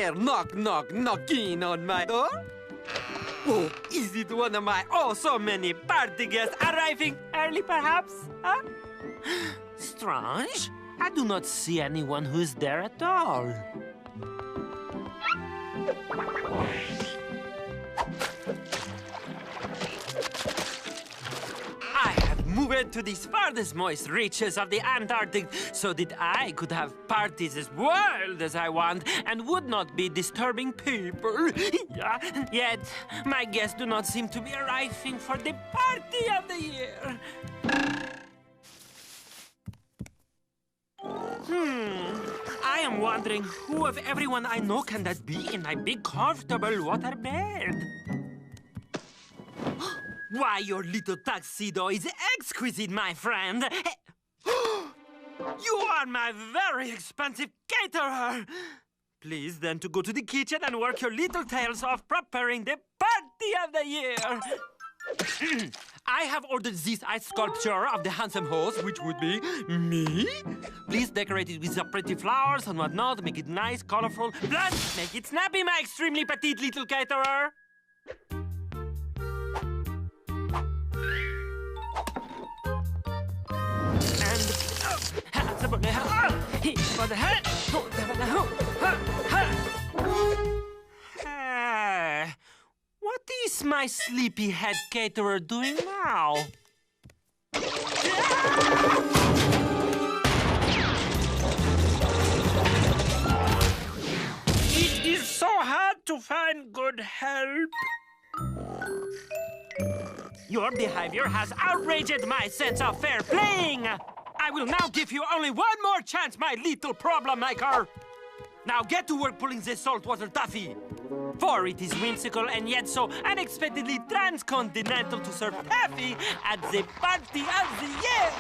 there knocking on my door? Oh, is it one of my so many party guests arriving early, perhaps? Huh? Strange. I do not see anyone who is there at all. I have moved to these farthest moist reaches of the Antarctic so that I could have parties as wild as I want and would not be disturbing people. Yet, my guests do not seem to be arriving for the party of the year. I am wondering who of everyone I know can that be in my big comfortable water bed? Why, your little tuxedo is exquisite, my friend. You are my very expensive caterer. Please, then, to go to the kitchen and work your little tails off preparing the party of the year. I have ordered this ice sculpture of the handsome host, which would be me. Please decorate it with some pretty flowers and whatnot. Make it nice, colorful. Plus, make it snappy, my extremely petite little caterer. What is my sleepyhead caterer doing now? It is so hard to find good help. Your behavior has outraged my sense of fair playing. I will now give you only one more chance, my little problem maker. Now get to work pulling this saltwater taffy. For it is whimsical and yet so unexpectedly transcontinental to serve taffy at the party of the year.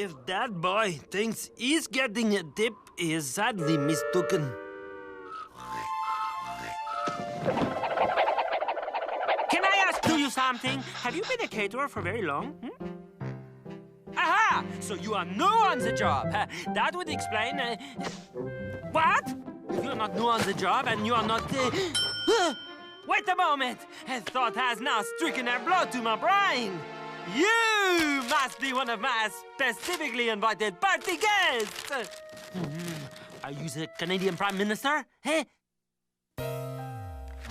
If that boy thinks he's getting a dip, he is sadly mistaken. Can I ask you something? Have you been a caterer for very long? Aha! So you are new on the job. That would explain... What? You are not new on the job and you are not... Wait a moment! A thought has now stricken a blow to my brain. You must be one of my specifically invited party guests. Are you the Canadian Prime Minister? Hey?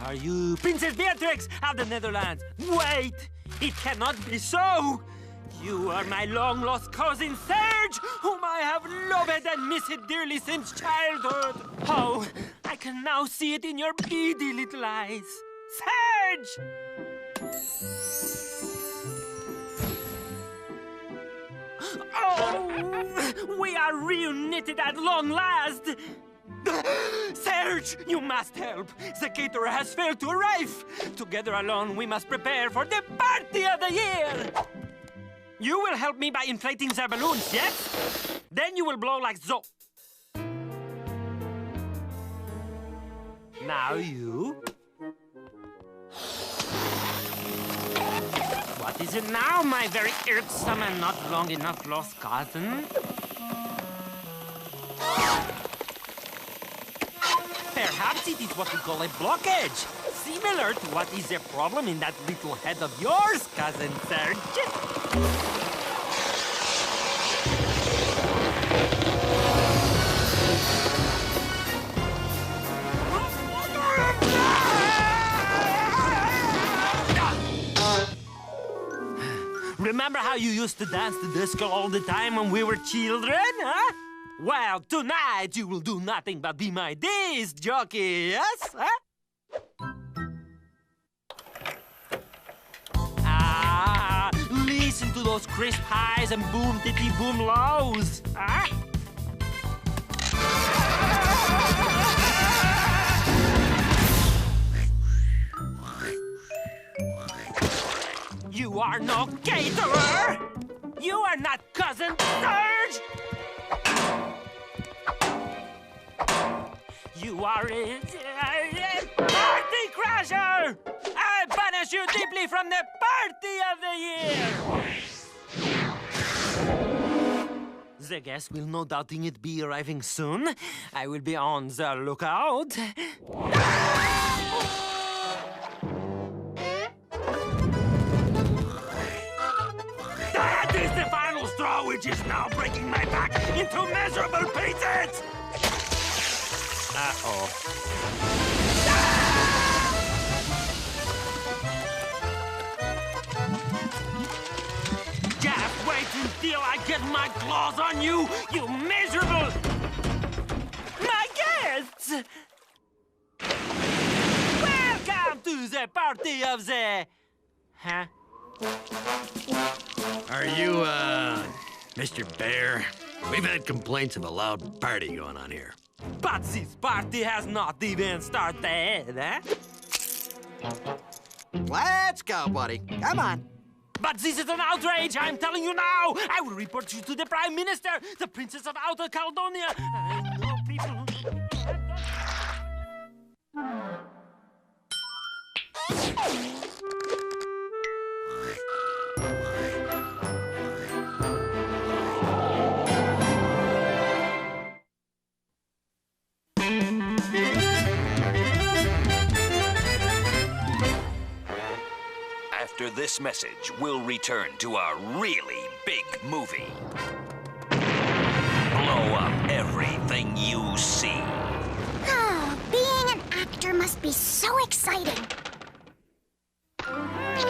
Are you Princess Beatrix of the Netherlands? Wait! It cannot be so! You are my long-lost cousin, Serge, whom I have loved and missed dearly since childhood. Oh, I can now see it in your beady little eyes. Serge! Oh, we are reunited at long last. Serge, you must help. The caterer has failed to arrive. Together alone, we must prepare for the party of the year. You will help me by inflating the balloons, yes? Then you will blow like so. Now you. What is it now, my very irksome and not long enough lost cousin? Perhaps it is what we call a blockage. Similar to what is the problem in that little head of yours, Cousin Serge. Remember how you used to dance the disco all the time when we were children, huh? Well, tonight you will do nothing but be my disc jockey, yes? Huh? Ah, listen to those crisp highs and boom-titty-boom lows, huh? You are no caterer! You are not Cousin Serge! You are a PartyCrasher! I punish you deeply me from the Party of the Year! The guests will no doubting it be arriving soon. I will be on the lookout. That is the final straw, which is now breaking my back into miserable pieces! Uh-oh. Just wait until I get my claws on you, you miserable... My guests! Welcome to the party of the... Huh? Are you, Mr. Bear? We've had complaints of a loud party going on here. But this party has not even started, eh? Let's go, buddy. Come on. But this is an outrage, I'm telling you now! I will report you to the Prime Minister, the Princess of Outer Caledonia. I know people After this message, we'll return to our really big movie. Blow up everything you see. Oh, being an actor must be so exciting. Thank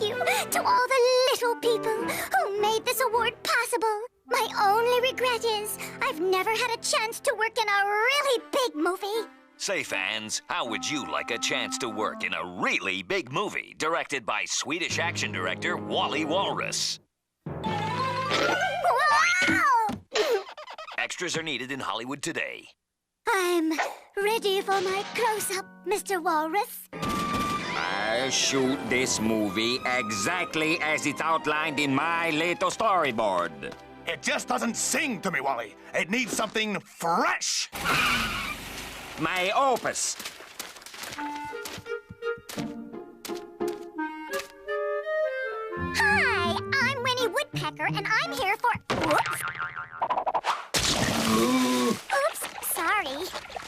you to all the little people who made this award possible. My only regret is I've never had a chance to work in a really big movie. Say, fans, how would you like a chance to work in a really big movie directed by Swedish action director Wally Walrus? Wow! Extras are needed in Hollywood today. I'm ready for my close-up, Mr. Walrus. I'll shoot this movie exactly as it's outlined in my little storyboard. It just doesn't sing to me, Wally. It needs something fresh. My opus. Hi, I'm Winnie Woodpecker, and I'm here for... Whoops. Oops, sorry.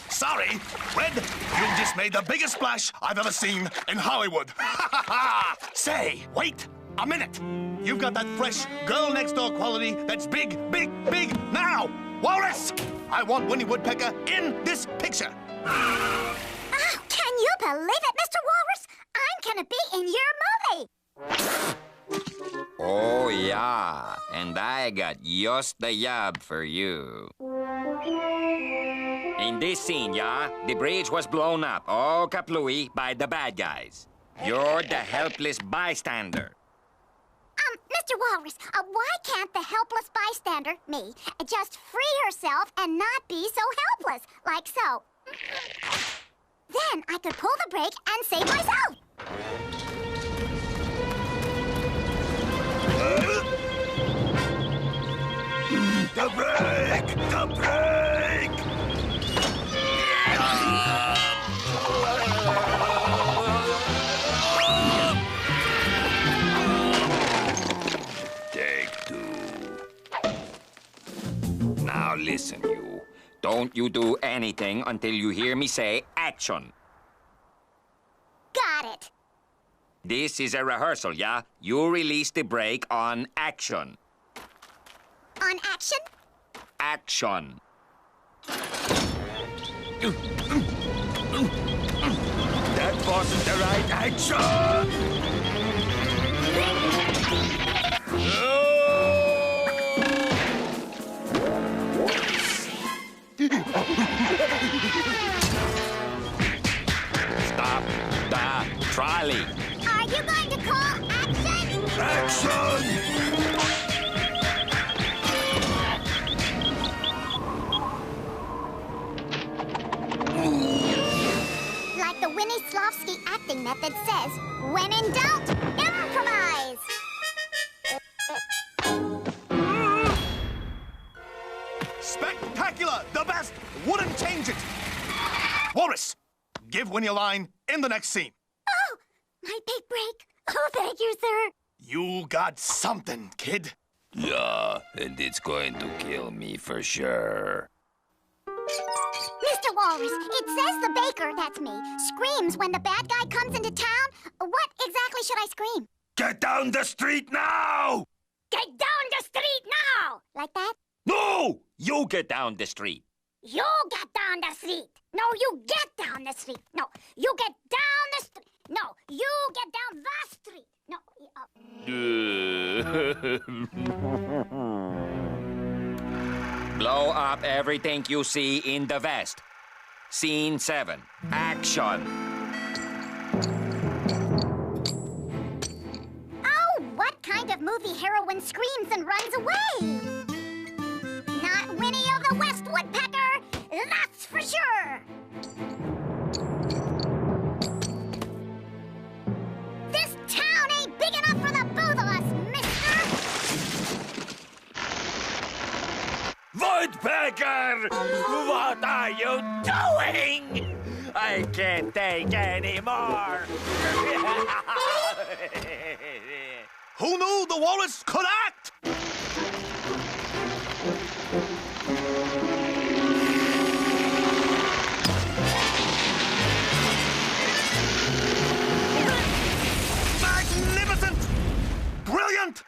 Sorry, Red, you just made the biggest splash I've ever seen in Hollywood. Say, wait a minute. You've got that fresh girl-next-door quality that's big, big, big now. Walrus, I want Winnie Woodpecker in this picture. Oh, can you believe it, Mr. Walrus? I'm gonna be in your movie. Oh, yeah. And I got just the job for you. In this scene, yeah, the bridge was blown up, all kaplooey, by the bad guys. You're the helpless bystander. Mr. Walrus, why can't the helpless bystander, me, just free herself and not be so helpless, like so? Then I could pull the brake and save myself. The brake! The brake! Take two. Now listen, you. Don't you do anything until you hear me say action. Got it. This is a rehearsal, yeah? You release the brake on action. On action? Action. That wasn't the right action! Stop the trolley. Are you going to call action? Action! Like the Winnie Slavsky acting method says, when in doubt, improvise. Spectacular! The best! Wouldn't change it! Walrus, give Winnie a line in the next scene. Oh, my big break. Oh, thank you, sir. You got something, kid. Yeah, and it's going to kill me for sure. Mr. Walrus, it says the baker, that's me, screams when the bad guy comes into town. What exactly should I scream? Get down the street now! Get down the street now! Like that? No! You get down the street. You get down the street. No, you get down the street. No, you get down the street. No, you get down the street. No. Blow up everything you see in the vest. Scene 7. Action. Oh, what kind of movie heroine screams and runs away? Not Winnie of the West Woodpecker, that's for sure. This town ain't big enough for the both of us, mister. Woodpecker! What are you doing? I can't take any more. Who knew the walrus could act? Magnificent! Brilliant!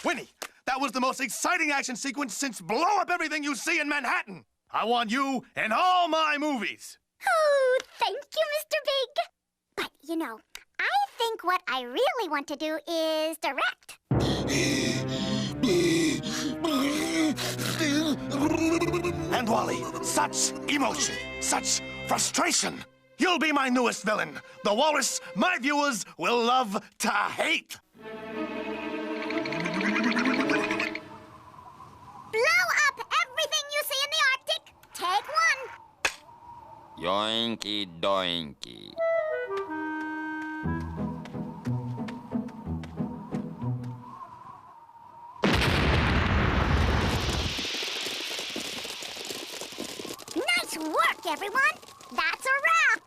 Winnie, that was the most exciting action sequence since Blow Up Everything You See in Manhattan. I want you in all my movies. Oh, thank you, Mr. Big. But, you know, I think what I really want to do is direct. And Wally, such emotion, such frustration. You'll be my newest villain, the walrus my viewers will love to hate. Blow up everything you see in the Arctic. Take one. Yoinky doinky. Nice work, everyone. That's a wrap.